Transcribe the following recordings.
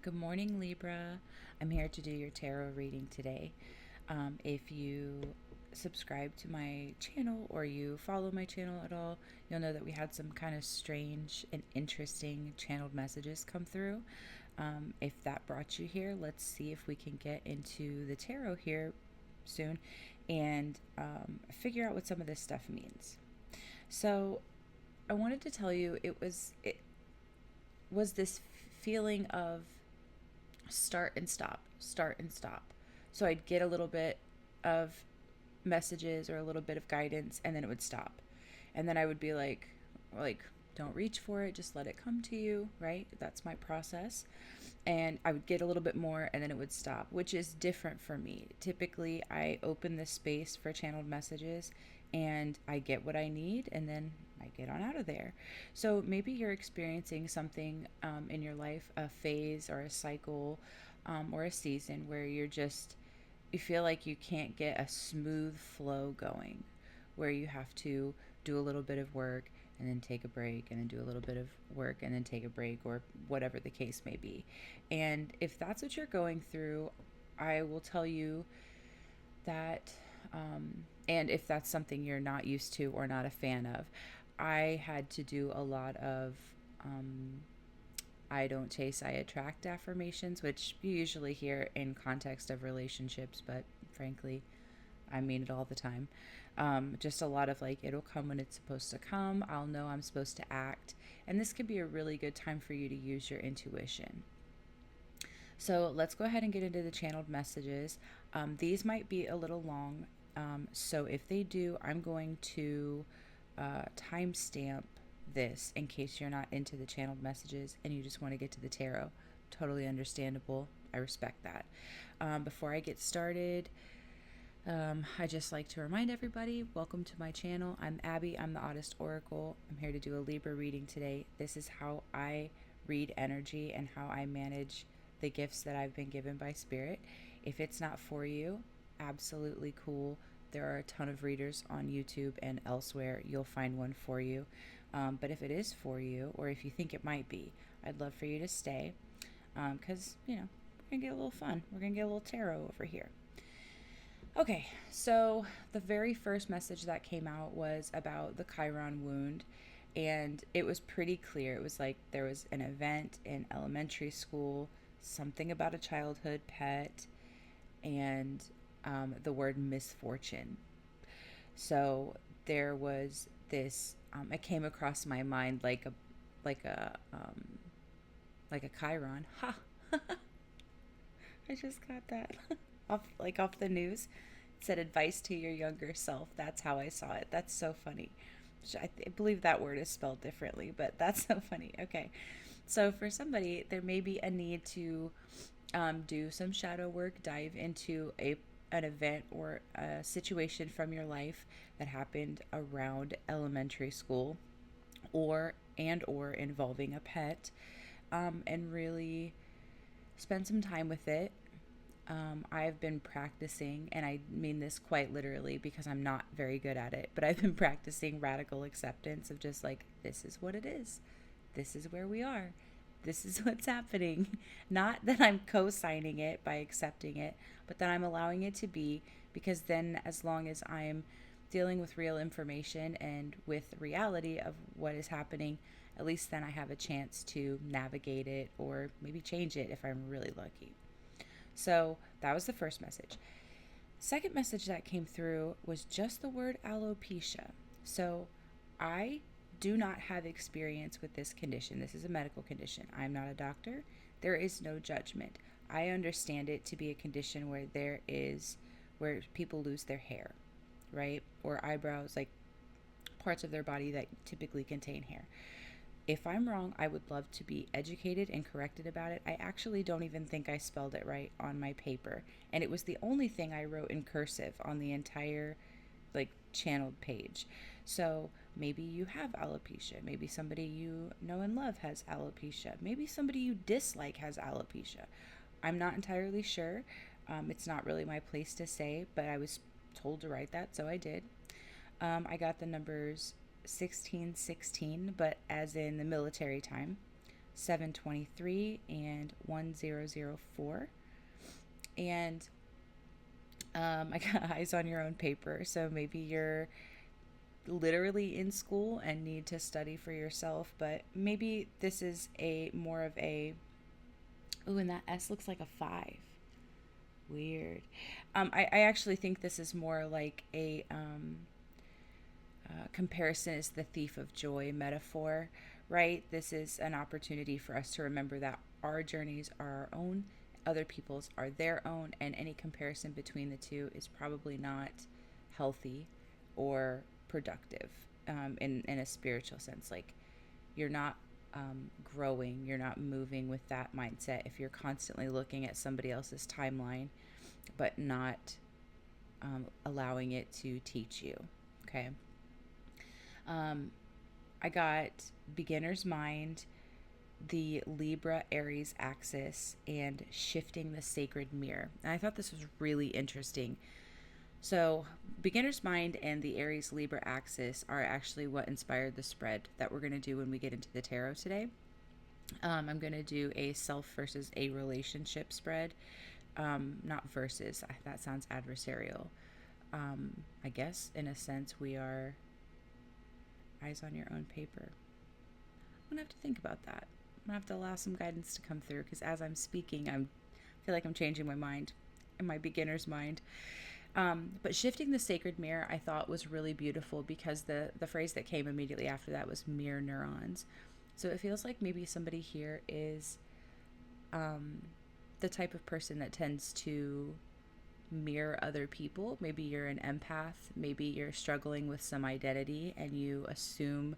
Good morning, Libra. I'm here to do your tarot reading today. If you subscribe to my channel or you follow my channel at all, you'll know that we had some kind of strange and interesting channeled messages come through. If that brought you here, let's see if we can get into the tarot here soon and figure out what some of this stuff means. So, I wanted to tell you it was this feeling of start and stop, start and stop. So I'd get a little bit of messages or a little bit of guidance and then it would stop. And then I would be like don't reach for it, just let it come to you, right? That's my process. And I would get a little bit more and then it would stop, which is different for me. Typically, I open the space for channeled messages and I get what I need and then I get on out of there. So maybe you're experiencing something in your life, a phase or a cycle or a season where you feel like you can't get a smooth flow going, where you have to do a little bit of work and then take a break and then do a little bit of work and then take a break, or whatever the case may be. And if that's what you're going through, I will tell you that, and if that's something you're not used to or not a fan of, I had to do a lot of I don't chase, I attract affirmations, which you usually hear in context of relationships, but frankly, I mean it all the time. Just a lot of like, it'll come when it's supposed to come. I'll know I'm supposed to act. And this could be a really good time for you to use your intuition. So let's go ahead and get into the channeled messages. These might be a little long. So if they do, I'm going to timestamp this in case you're not into the channeled messages and you just want to get to the tarot. Totally understandable. I respect that. Before I get started, I just like to remind everybody, welcome to my channel. I'm Abby. I'm the Oddest Oracle. I'm here to do a Libra reading today. This is how I read energy and how I manage the gifts that I've been given by Spirit. If it's not for you, absolutely cool. There are a ton of readers on YouTube and elsewhere. You'll find one for you. But if it is for you, or if you think it might be, I'd love for you to stay because, we're going to get a little fun. We're going to get a little tarot over here. Okay, so the very first message that came out was about the Chiron wound, and it was pretty clear. It was like there was an event in elementary school, something about a childhood pet, and the word misfortune. So there was this. It came across my mind like a like a Chiron. Ha! I just got that off the news. It said advice to your younger self. That's how I saw it. That's so funny. I believe that word is spelled differently, but that's so funny. Okay, so for somebody, there may be a need to do some shadow work, dive into an event or a situation from your life that happened around elementary school, or involving a pet, and really spend some time with it. I've been practicing, and I mean this quite literally because I'm not very good at it, but I've been practicing radical acceptance of just like, this is what it is. This is where we are. This is what's happening. Not that I'm co signing it by accepting it, but that I'm allowing it to be, because then, as long as I'm dealing with real information and with reality of what is happening, at least then I have a chance to navigate it or maybe change it if I'm really lucky. So that was the first message. Second message that came through was just the word alopecia. So I do not have experience with this condition. This is a medical condition. I'm not a doctor. There is no judgment. I understand it to be a condition where people lose their hair, right? Or eyebrows, like parts of their body that typically contain hair. If I'm wrong, I would love to be educated and corrected about it. I actually don't even think I spelled it right on my paper. And it was the only thing I wrote in cursive on the entire channeled page. So maybe you have alopecia. Maybe somebody you know and love has alopecia. Maybe somebody you dislike has alopecia. I'm not entirely sure. It's not really my place to say, but I was told to write that, so I did. I got the numbers 1616, but as in the military time. 723, and 1004. And I got eyes on your own paper. So maybe you're literally in school and need to study for yourself, but maybe this is a more of a, ooh, and that S looks like a five. Weird. I actually think this is more like a comparison is the thief of joy metaphor, right? This is an opportunity for us to remember that our journeys are our own, other people's are their own, and any comparison between the two is probably not healthy or productive in a spiritual sense. Like, you're not growing, you're not moving with that mindset if you're constantly looking at somebody else's timeline but not allowing it to teach you. Okay. Um, I got beginner's mind, the Libra Aries axis, and shifting the sacred mirror. And I thought this was really interesting. So, beginner's mind and the Aries Libra axis are actually what inspired the spread that we're going to do when we get into the tarot today. I'm going to do a self versus a relationship spread. Not versus, that sounds adversarial. I guess in a sense we are eyes on your own paper. I'm going to have to think about that. I'm going to have to allow some guidance to come through, because as I'm speaking, I feel like I'm changing my mind and my beginner's mind. But shifting the sacred mirror, I thought was really beautiful, because the phrase that came immediately after that was mirror neurons. So it feels like maybe somebody here is the type of person that tends to mirror other people. Maybe you're an empath. Maybe you're struggling with some identity and you assume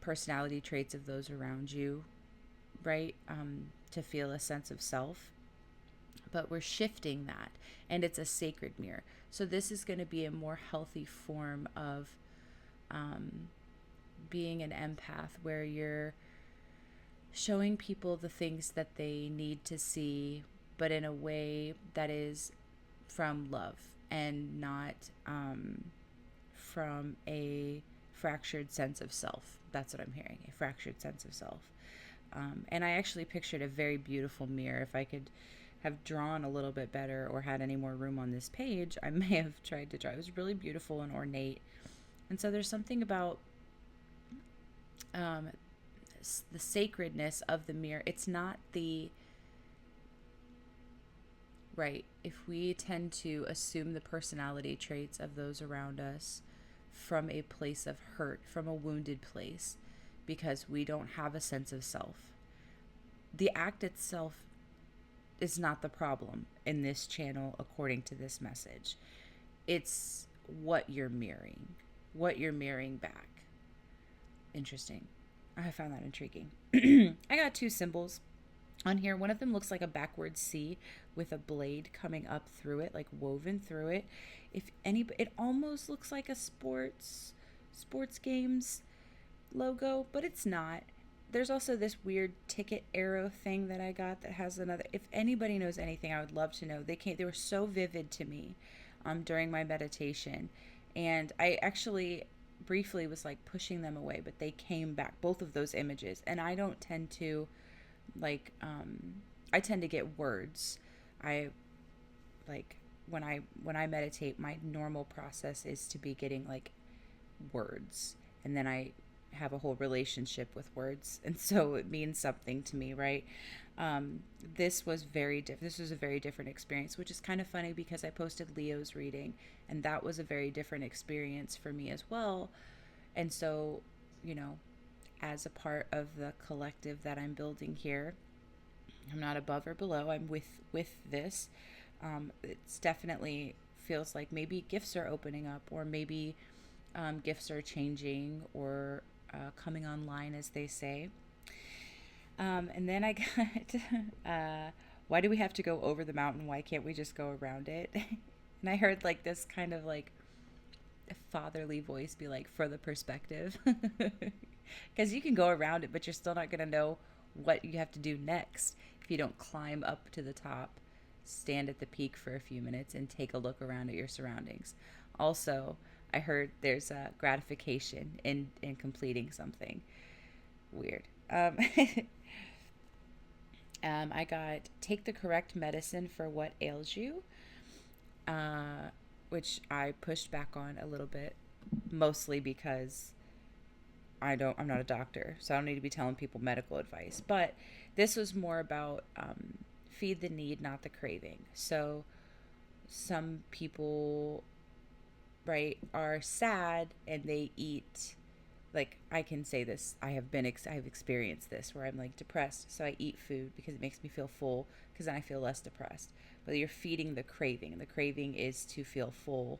personality traits of those around you, right? To feel a sense of self. But we're shifting that, and it's a sacred mirror. So this is going to be a more healthy form of being an empath, where you're showing people the things that they need to see, but in a way that is from love and not from a fractured sense of self. That's what I'm hearing, a fractured sense of self. And I actually pictured a very beautiful mirror. If I could have drawn a little bit better or had any more room on this page, I may have tried to draw. It was really beautiful and ornate. And so there's something about the sacredness of the mirror. It's not the right. If we tend to assume the personality traits of those around us from a place of hurt, from a wounded place, because we don't have a sense of self, the act itself is not the problem in this channel, according to this message. It's what you're mirroring back. Interesting. I found that intriguing. I got two symbols on here. One of them looks like a backwards C with a blade coming up through it, like woven through it. It almost looks like a sports games logo, but it's not. There's also this weird ticket arrow thing that I got that has another. If anybody knows anything, I would love to know. They were so vivid to me during my meditation, and I actually briefly was like pushing them away, but they came back, both of those images. And I don't tend to like I tend to get words. I like when I meditate, my normal process is to be getting like words, and then I have a whole relationship with words, and so it means something to me, right? This was this was a very different experience, which is kind of funny because I posted Leo's reading, and that was a very different experience for me as well. And so, as a part of the collective that I'm building here, I'm not above or below. I'm with this. It's definitely feels like maybe gifts are opening up, or maybe gifts are changing, or coming online, as they say. And then I got, why do we have to go over the mountain? Why can't we just go around it? And I heard like this kind of like fatherly voice be like, for the perspective. Because you can go around it, but you're still not going to know what you have to do next if you don't climb up to the top, stand at the peak for a few minutes, and take a look around at your surroundings. Also, I heard there's a gratification in completing something. Weird. I got take the correct medicine for what ails you, which I pushed back on a little bit, mostly because I'm not a doctor, so I don't need to be telling people medical advice. But this was more about feed the need, not the craving. So some people, right, are sad and they eat, like, I can say this, I've experienced this where I'm like depressed, so I eat food because it makes me feel full, because then I feel less depressed. But you're feeding the craving. The craving is to feel full.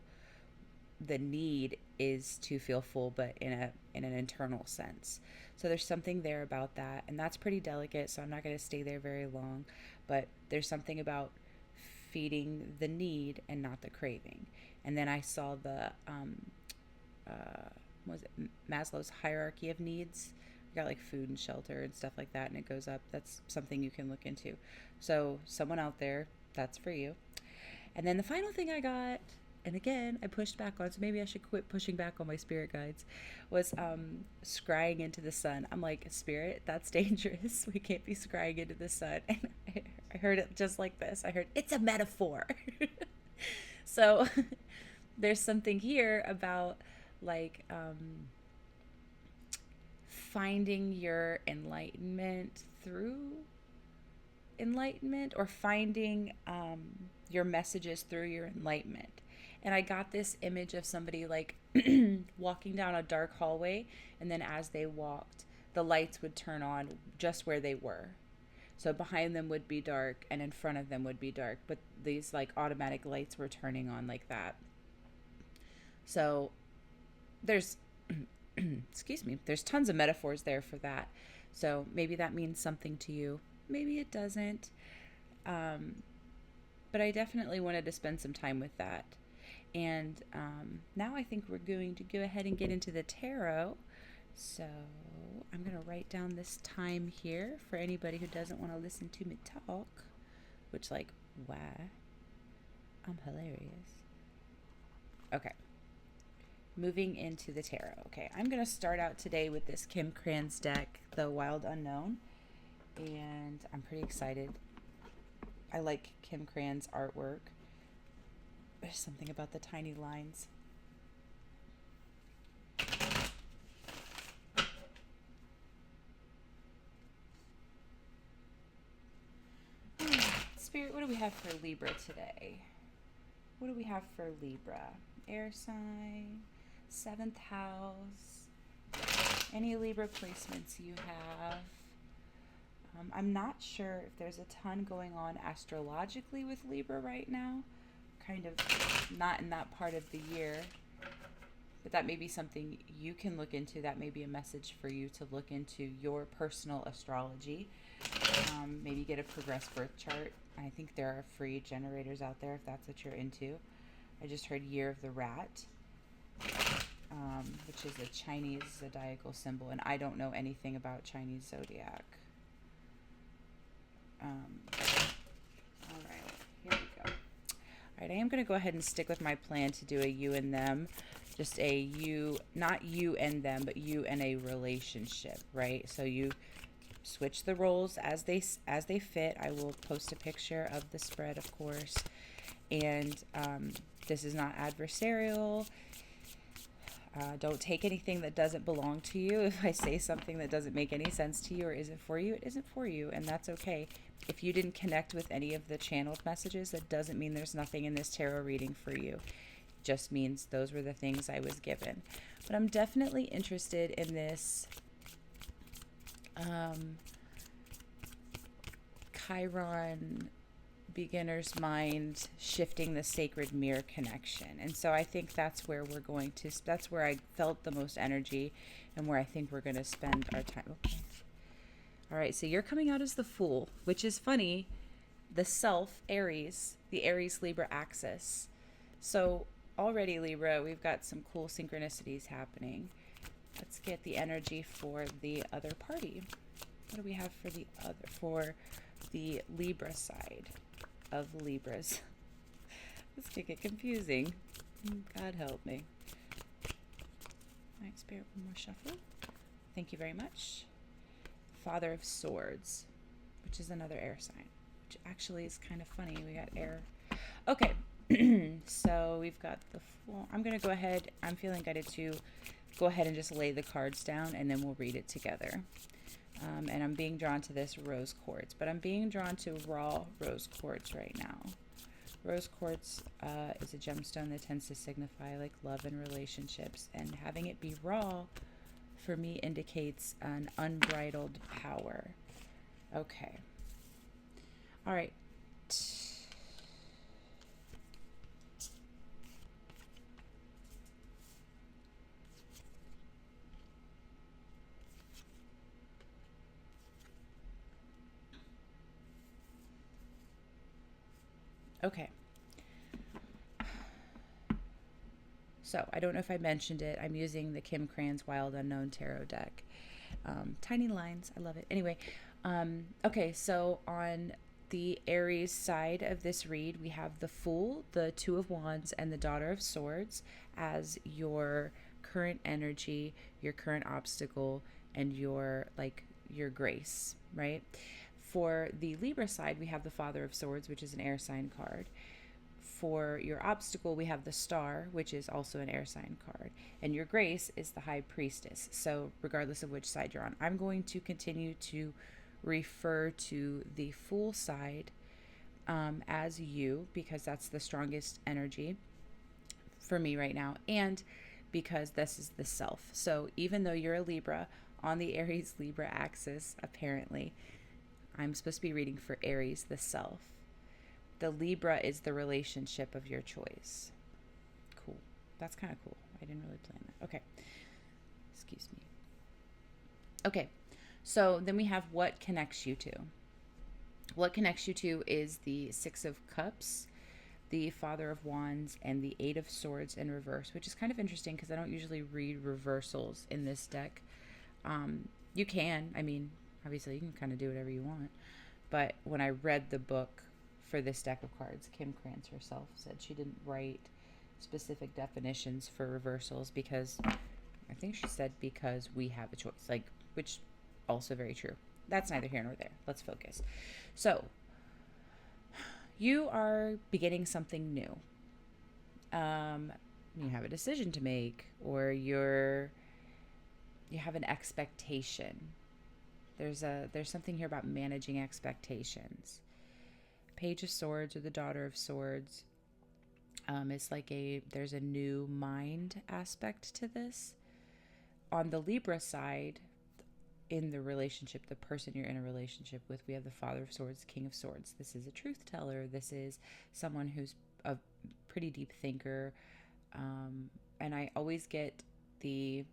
The need is to feel full, but in an internal sense. So there's something there about that, and that's pretty delicate, so I'm not going to stay there very long. But there's something about feeding the need and not the craving. And then I saw the what was it, Maslow's hierarchy of needs. You got like food and shelter and stuff like that, and it goes up. That's something you can look into. So someone out there, that's for you. And then the final thing I got, and again I pushed back on, so maybe I should quit pushing back on my spirit guides, was scrying into the sun. I'm like, spirit, that's dangerous. We can't be scrying into the sun. And I heard it just like this. I heard, it's a metaphor. So there's something here about like finding your enlightenment through enlightenment, or finding your messages through your enlightenment. And I got this image of somebody like walking down a dark hallway, and then as they walked, the lights would turn on just where they were. So behind them would be dark and in front of them would be dark, but these like automatic lights were turning on like that. So there's excuse me, there's tons of metaphors there for that. So maybe that means something to you. Maybe it doesn't. But I definitely wanted to spend some time with that. And now I think we're going to go ahead and get into the tarot. So I'm going to write down this time here for anybody who doesn't want to listen to me talk, which, like, why? I'm hilarious. Okay. Moving into the tarot. Okay, I'm going to start out today with this Kim Krans deck, The Wild Unknown. And I'm pretty excited. I like Kim Krans' artwork. There's something about the tiny lines. Spirit, what do we have for Libra today? What do we have for Libra? Air sign, 7th house. Any Libra placements you have? I'm not sure if there's a ton going on astrologically with Libra right now. Kind of not in that part of the year. But that may be something you can look into. That may be a message for you to look into your personal astrology. Maybe get a progressed birth chart. I think there are free generators out there if that's what you're into. I just heard Year of the Rat, which is a Chinese zodiacal symbol. And I don't know anything about Chinese zodiac. All right, here we go. All right, I am going to go ahead and stick with my plan to do a you and them. Just a you, not you and them, but you and a relationship, right? So you switch the roles as they fit. I will post a picture of the spread, of course. And this is not adversarial. Don't take anything that doesn't belong to you. If I say something that doesn't make any sense to you or isn't for you, it isn't for you, and that's okay. If you didn't connect with any of the channeled messages, that doesn't mean there's nothing in this tarot reading for you. It just means those were the things I was given. But I'm definitely interested in this Chiron beginner's mind shifting the sacred mirror connection. And so I think that's where we're going to, that's where I felt the most energy and where I think we're going to spend our time. Okay. All right, so you're coming out as the Fool, which is funny. The self, Aries, the Aries-Libra axis. So already, Libra, we've got some cool synchronicities happening. Let's get the energy for the other party. What do we have for the Libra side of Libras? This could get confusing. God help me. All right, Spirit, one more shuffle. Thank you very much. Father of Swords. which is another air sign, which actually is kind of funny. We got air. Okay. So we've got the full. I'm going to go ahead. I'm feeling guided to go ahead and just lay the cards down, and then we'll read it together. And I'm being drawn to this rose quartz, but I'm being drawn to raw rose quartz right now. Rose quartz is a gemstone that tends to signify like love and relationships, and having it be raw for me indicates an unbridled power. Okay. All right. Okay. So I don't know if I mentioned it. I'm using the Krans Wild Unknown Tarot deck. Tiny lines. I love it. Anyway, okay, so on the Aries side of this read, we have the Fool, the Two of Wands, and the Daughter of Swords as your current energy, your current obstacle, and your grace, right? For the Libra side, we have the Father of Swords, which is an air sign card. For your obstacle, we have the Star, which is also an air sign card. And your grace is the High Priestess. So regardless of which side you're on, I'm going to continue to refer to the Fool side as you, because that's the strongest energy for me right now, and because this is the self. So even though you're a Libra on the Aries Libra axis, apparently, I'm supposed to be reading for Aries, the self. The Libra is the relationship of your choice. Cool. That's kind of cool. I didn't really plan that. Okay. Excuse me. Okay. So then we have what connects you to. What connects you to is the Six of Cups, the Father of Wands, and the Eight of Swords in reverse, which is kind of interesting because I don't usually read reversals in this deck. You can. I mean, obviously you can kind of do whatever you want. But when I read the book for this deck of cards, Krans herself said she didn't write specific definitions for reversals because I think she said because we have a choice, like, which also very true. That's neither here nor there. Let's focus. So you are beginning something new. You have a decision to make, or you have an expectation. There's something here about managing expectations. Page of Swords, or the Daughter of Swords, it's like there's a new mind aspect to this. On the Libra side, in the relationship, the person you're in a relationship with, we have the Father of Swords, King of Swords. This is a truth teller. This is someone who's a pretty deep thinker. And I always get the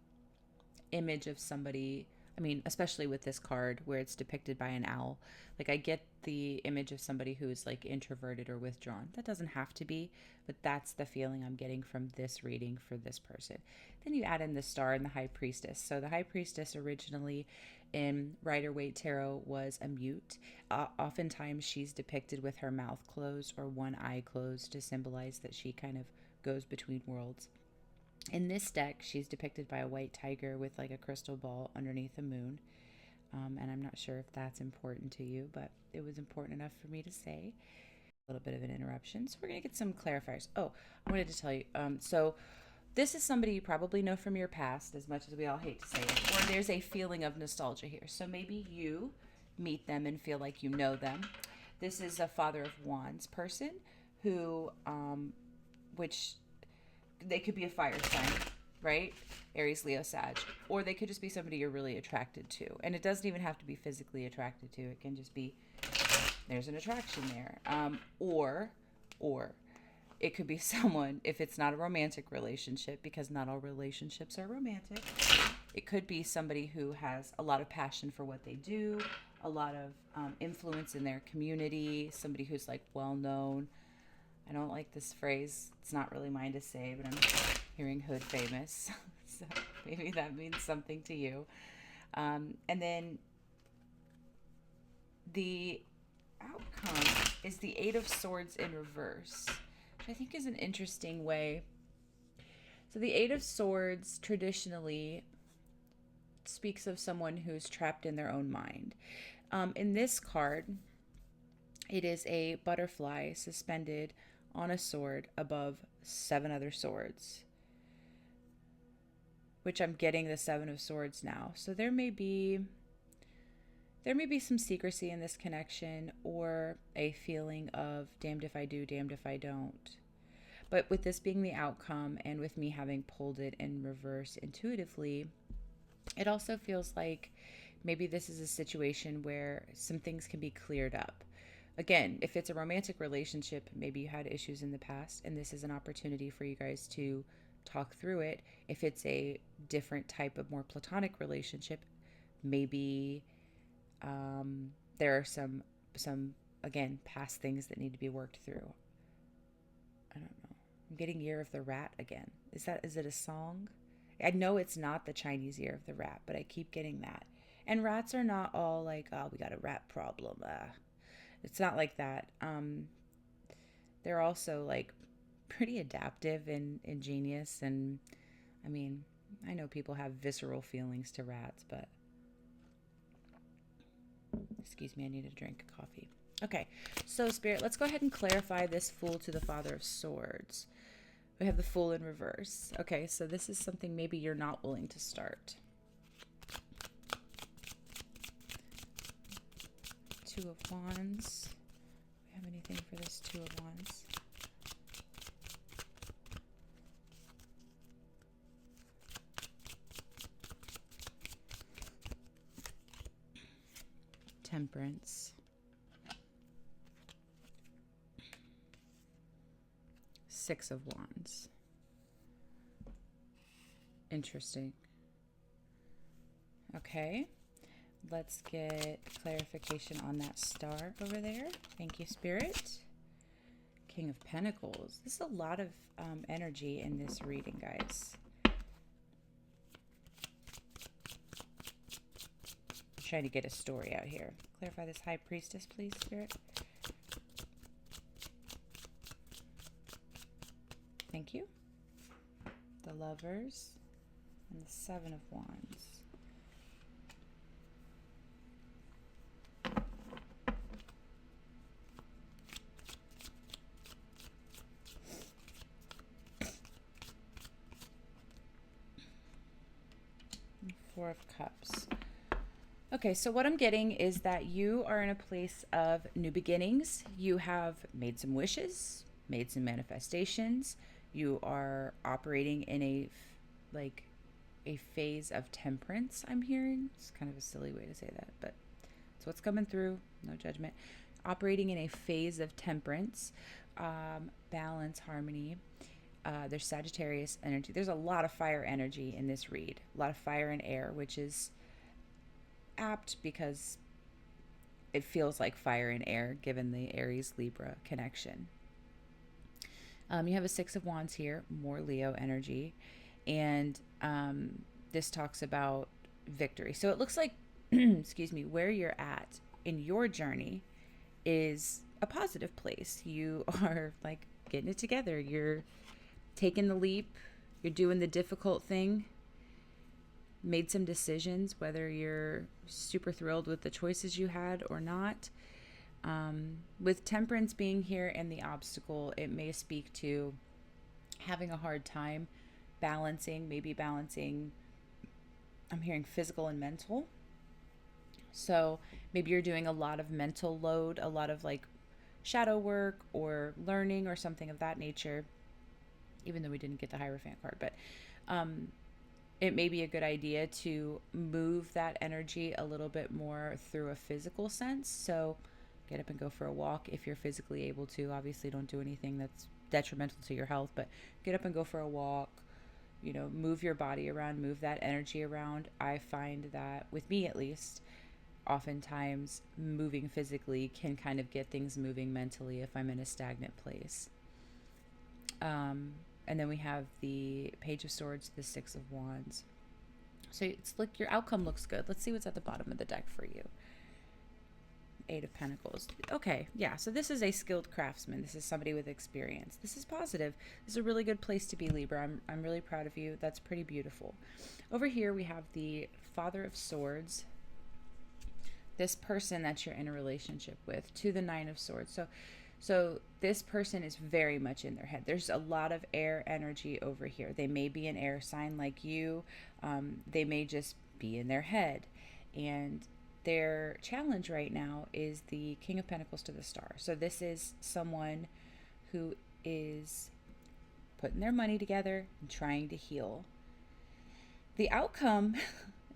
image of somebody, I mean, especially with this card where it's depicted by an owl, like I get the image of somebody who's like introverted or withdrawn. That doesn't have to be, but that's the feeling I'm getting from this reading for this person. Then you add in the Star and the High Priestess. So the High Priestess originally in Rider-Waite Tarot was a mute. Oftentimes she's depicted with her mouth closed or one eye closed to symbolize that she kind of goes between worlds. In this deck, she's depicted by a white tiger with like a crystal ball underneath the moon. And I'm not sure if that's important to you, but it was important enough for me to say. A little bit of an interruption. So we're going to get some clarifiers. Oh, I wanted to tell you. So this is somebody you probably know from your past, as much as we all hate to say it. Or there's a feeling of nostalgia here. So maybe you meet them and feel like you know them. This is a Father of Wands person who, which they could be a fire sign, right? Aries, Leo, Sag. Or they could just be somebody you're really attracted to. And it doesn't even have to be physically attracted to. It can just be, there's an attraction there. Or it could be someone, if it's not a romantic relationship, because not all relationships are romantic, it could be somebody who has a lot of passion for what they do, a lot of influence in their community, somebody who's like well known. I don't like this phrase. It's not really mine to say, but I'm hearing hood famous. So maybe that means something to you. And then the outcome is the Eight of Swords in reverse, which I think is an interesting way. So the Eight of Swords traditionally speaks of someone who's trapped in their own mind. In this card, it is a butterfly suspended on a sword above 7 other swords, which I'm getting the 7 of swords now. So there may be some secrecy in this connection, or a feeling of damned if I do, damned if I don't. But with this being the outcome, and with me having pulled it in reverse intuitively, it also feels like maybe this is a situation where some things can be cleared up. Again, if it's a romantic relationship, maybe you had issues in the past, and this is an opportunity for you guys to talk through it. If it's a different type of more platonic relationship, maybe there are some again past things that need to be worked through. I don't know. I'm getting Year of the Rat again. Is it a song? I know it's not the Chinese Year of the Rat, but I keep getting that. And rats are not all like, oh, we got a rat problem. It's not like that. They're also like pretty adaptive and ingenious. And I mean, I know people have visceral feelings to rats, but excuse me, I need a drink of coffee. Okay, so Spirit, let's go ahead and clarify this Fool to the Father of Swords. We have the Fool in reverse. Okay, so this is something maybe you're not willing to start. Two of Wands. Do we have anything for this Two of Wands? Temperance. Six of Wands. Interesting. Okay. Let's get clarification on that star over there. Thank you, Spirit. King of Pentacles. This is a lot of energy in this reading, guys. I'm trying to get a story out here. Clarify this High Priestess, please, Spirit. Thank you. The Lovers and the Seven of Wands. Four of Cups. Okay, so what I'm getting is that you are in a place of new beginnings. You have made some wishes, made some manifestations. You are operating in a phase of temperance, I'm hearing. It's kind of a silly way to say that, but it's what's coming through. No judgment. Operating in a phase of temperance, balance, harmony. There's Sagittarius energy. There's a lot of fire energy in this read. A lot of fire and air, which is apt because it feels like fire and air given the Aries Libra connection. You have a Six of Wands here, more Leo energy. And this talks about victory. So it looks like, excuse me, where you're at in your journey is a positive place. You are like getting it together. You're taking the leap. You're doing the difficult thing. Made some decisions, whether you're super thrilled with the choices you had or not. With temperance being here and the obstacle, it may speak to having a hard time maybe balancing, I'm hearing physical and mental. So maybe you're doing a lot of mental load, a lot of like shadow work or learning or something of that nature, even though we didn't get the Hierophant card, but it may be a good idea to move that energy a little bit more through a physical sense. So get up and go for a walk if you're physically able to. Obviously, don't do anything that's detrimental to your health, but get up and go for a walk. You know, move your body around, move that energy around. I find that, with me at least, oftentimes moving physically can kind of get things moving mentally if I'm in a stagnant place. And then we have the Page of Swords, the Six of Wands. So it's like your outcome looks good. Let's see what's at the bottom of the deck for you. Eight of Pentacles. Okay, yeah, so this is a skilled craftsman. This is somebody with experience. This is positive. This is a really good place to be, Libra. I'm really proud of you. That's pretty beautiful. Over here we have the Father of Swords, this person that you're in a relationship with, to the Nine of Swords. So this person is very much in their head. There's a lot of air energy over here. They may be an air sign like you. They may just be in their head. And their challenge right now is the King of Pentacles to the Star. So this is someone who is putting their money together and trying to heal. The outcome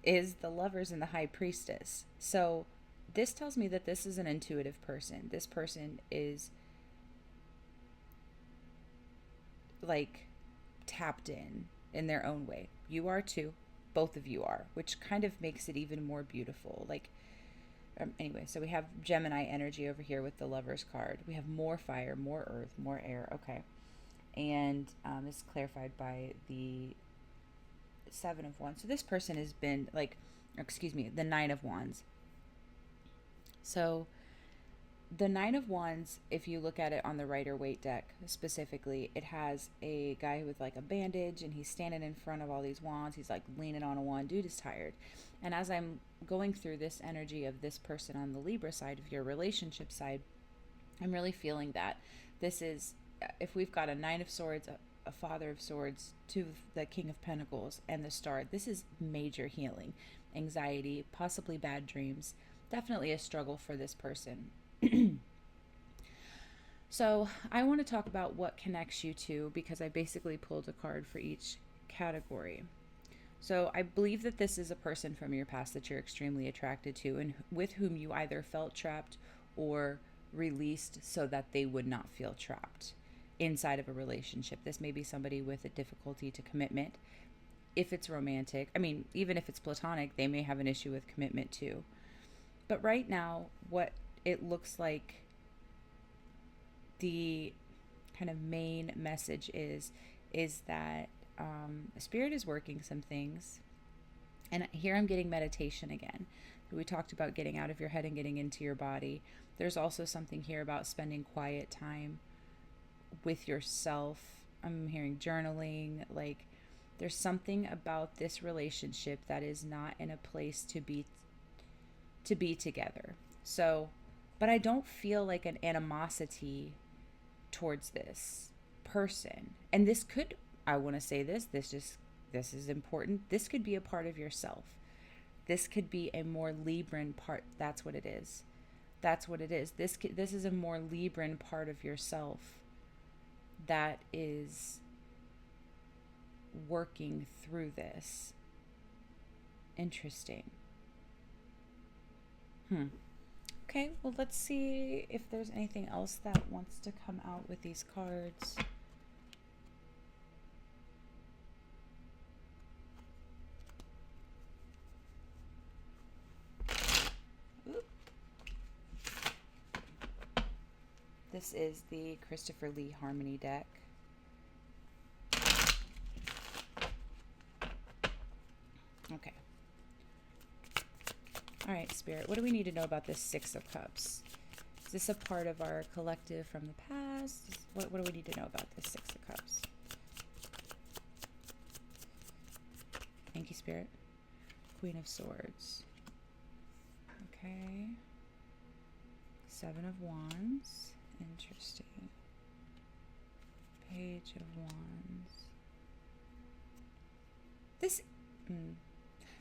is the Lovers and the High Priestess. So this tells me that this is an intuitive person. This person is like tapped in their own way. You are too. Both of you are, which kind of makes it even more beautiful. Like, anyway, so we have Gemini energy over here with the Lovers card. We have more fire, more earth, more air. Okay. And it's clarified by the Seven of Wands. So this person has been like, excuse me, the Nine of Wands. So the Nine of Wands, if you look at it on the Rider-Waite deck specifically, it has a guy with like a bandage and he's standing in front of all these wands. He's like leaning on a wand. Dude is tired. And as I'm going through this energy of this person on the Libra side of your relationship side, I'm really feeling that this is, if we've got a Nine of Swords, a Father of Swords, to the King of Pentacles, and the Star, this is major healing, anxiety, possibly bad dreams, definitely a struggle for this person. So I want to talk about what connects you to, because I basically pulled a card for each category. So I believe that this is a person from your past that you're extremely attracted to and with whom you either felt trapped or released so that they would not feel trapped inside of a relationship. This may be somebody with a difficulty to commitment. If it's romantic, I mean, even if it's platonic, they may have an issue with commitment too. But right now, what it looks like the kind of main message is that Spirit is working some things. And here I'm getting meditation again. We talked about getting out of your head and getting into your body. There's also something here about spending quiet time with yourself. I'm hearing journaling. Like, there's something about this relationship that is not in a place to be together. So, but I don't feel like an animosity towards this person. And this could, I want to say this is important. This could be a part of yourself. This could be a more Libran part. That's what it is. That's what it is. This is a more Libran part of yourself that is working through this. Interesting. Okay, well, let's see if there's anything else that wants to come out with these cards. Oop. This is the Christopher Lee Harmony deck. Okay. All right, Spirit, what do we need to know about this Six of Cups? Is this a part of our collective from the past? What do we need to know about this Six of Cups? Thank you, Spirit. Queen of Swords. Okay. Seven of Wands. Interesting. Page of Wands.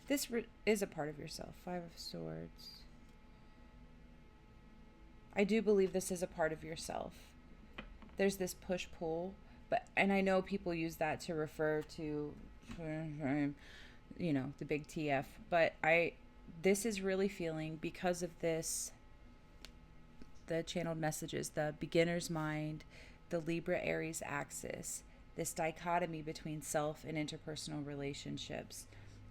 This is a part of yourself. Five of Swords. I do believe this is a part of yourself. There's this push-pull, and I know people use that to refer to, you know, the big TF, but this is really feeling, because of this, the channeled messages, the beginner's mind, the Libra Aries axis, this dichotomy between self and interpersonal relationships,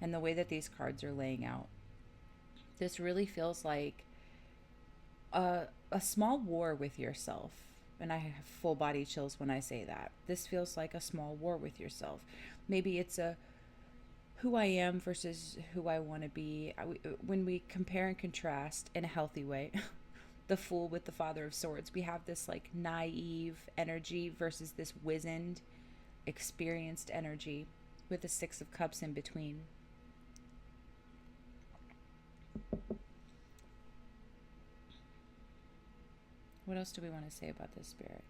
and the way that these cards are laying out. This really feels like a small war with yourself. And I have full body chills when I say that. This feels like a small war with yourself. Maybe it's a who I am versus who I want to be. When we compare and contrast in a healthy way, the Fool with the Father of Swords, we have this like naive energy versus this wizened, experienced energy with the Six of Cups in between. What else do we want to say about this spirit?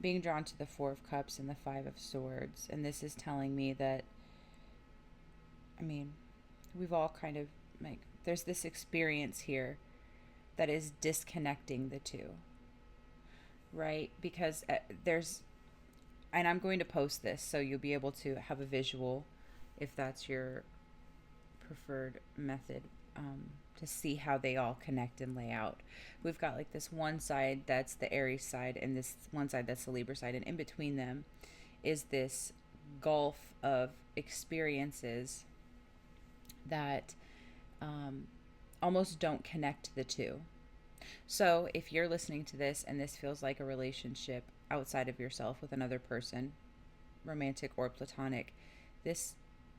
Being drawn to the Four of Cups and the Five of Swords. And this is telling me that, I mean, we've all kind of, like, there's this experience here that is disconnecting the two, right? Because there's, and I'm going to post this so you'll be able to have a visual if that's your preferred method, to see how they all connect and lay out. We've got like this one side that's the Aries side and this one side that's the Libra side, and in between them is this gulf of experiences that almost don't connect the two. So if you're listening to this and this feels like a relationship outside of yourself with another person, romantic or platonic, this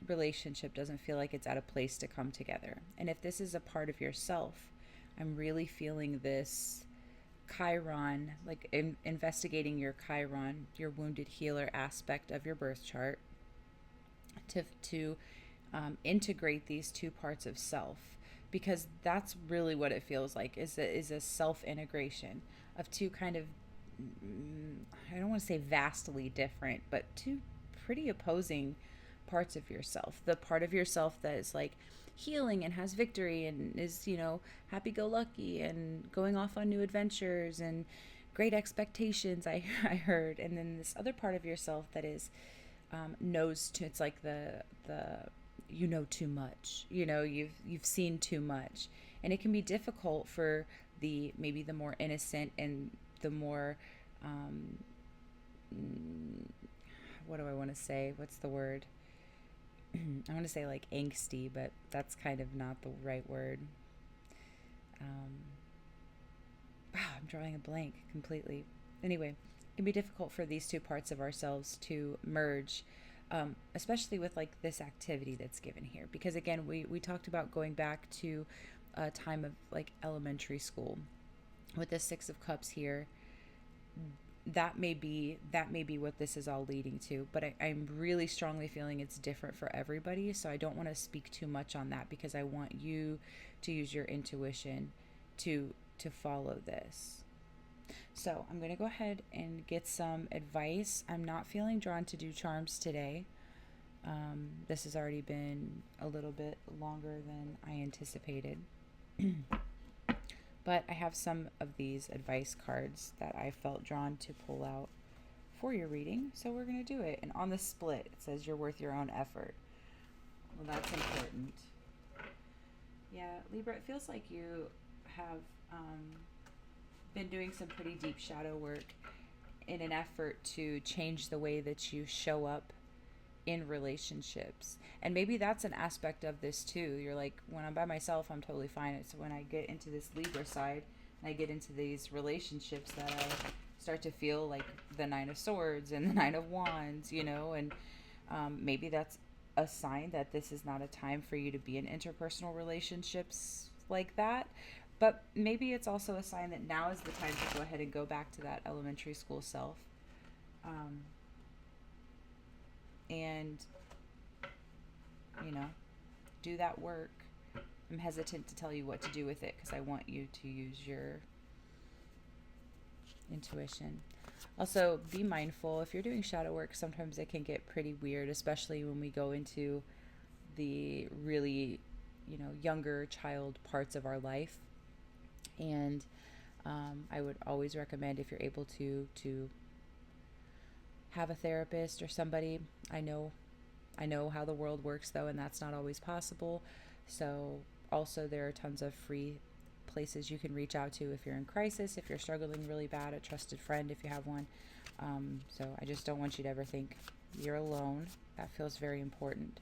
relationship doesn't feel like it's at a place to come together. And if this is a part of yourself, I'm really feeling this Chiron, like investigating your Chiron, your wounded healer aspect of your birth chart, to integrate these two parts of self, because that's really what it feels like, is a self integration of two kind of, I don't want to say vastly different, but two pretty opposing parts of yourself. The part of yourself that is like healing and has victory and is, happy-go-lucky and going off on new adventures and great expectations, I heard. And then this other part of yourself that is knows to, it's like the too much, you've seen too much, and it can be difficult for maybe the more innocent and the more what do I want to say, what's the word, I want to say like angsty, but that's kind of not the right word. Wow, I'm drawing a blank completely. Anyway, it can be difficult for these two parts of ourselves to merge, especially with like this activity that's given here. Because again, we talked about going back to a time of like elementary school with the Six of Cups here. That may be what this is all leading to, but I'm really strongly feeling it's different for everybody. So I don't want to speak too much on that, because I want you to use your intuition to follow this. So I'm going to go ahead and get some advice. I'm not feeling drawn to do charms today. This has already been a little bit longer than I anticipated. But I have some of these advice cards that I felt drawn to pull out for your reading. So we're going to do it. And on the split, it says you're worth your own effort. Well, that's important. Yeah, Libra, it feels like you have been doing some pretty deep shadow work in an effort to change the way that you show up in relationships. And maybe that's an aspect of this too. You're like, when I'm by myself, I'm totally fine. It's when I get into this Libra side and I get into these relationships that I start to feel like the Nine of Swords and the Nine of Wands, and maybe that's a sign that this is not a time for you to be in interpersonal relationships like that. But maybe it's also a sign that now is the time to go ahead and go back to that elementary school self. And do that work. I'm hesitant to tell you what to do with it because I want you to use your intuition. Also, be mindful if you're doing shadow work. Sometimes it can get pretty weird, especially when we go into the really younger child parts of our life. And I would always recommend, if you're able to have a therapist or somebody. I know how the world works though, and that's not always possible. So also there are tons of free places you can reach out to if you're in crisis, if you're struggling really bad, a trusted friend if you have one. So I just don't want you to ever think you're alone. That feels very important.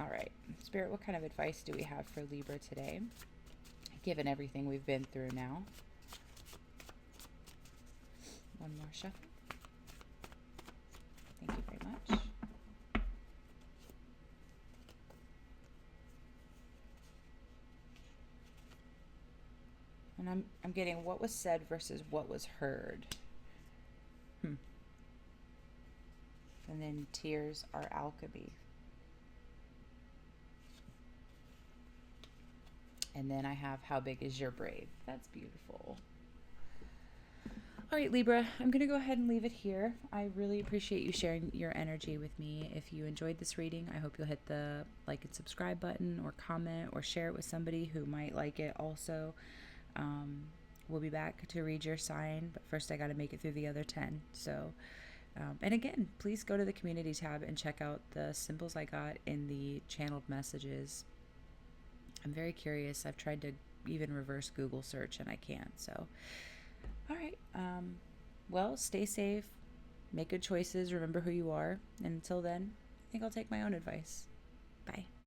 All right, Spirit, what kind of advice do we have for Libra today, given everything we've been through now? One more shuffle. Thank you very much. And I'm getting what was said versus what was heard. And then tears are alchemy. And then I have how big is your brave? That's beautiful. All right, Libra, I'm going to go ahead and leave it here. I really appreciate you sharing your energy with me. If you enjoyed this reading, I hope you'll hit the like and subscribe button or comment or share it with somebody who might like it also. Um, we'll be back to read your sign, but first I got to make it through the other 10. So, and again, please go to the community tab and check out the symbols I got in the channeled messages. I'm very curious. I've tried to even reverse Google search and I can't. So, all right. Well, stay safe, make good choices, remember who you are. And until then, I think I'll take my own advice. Bye.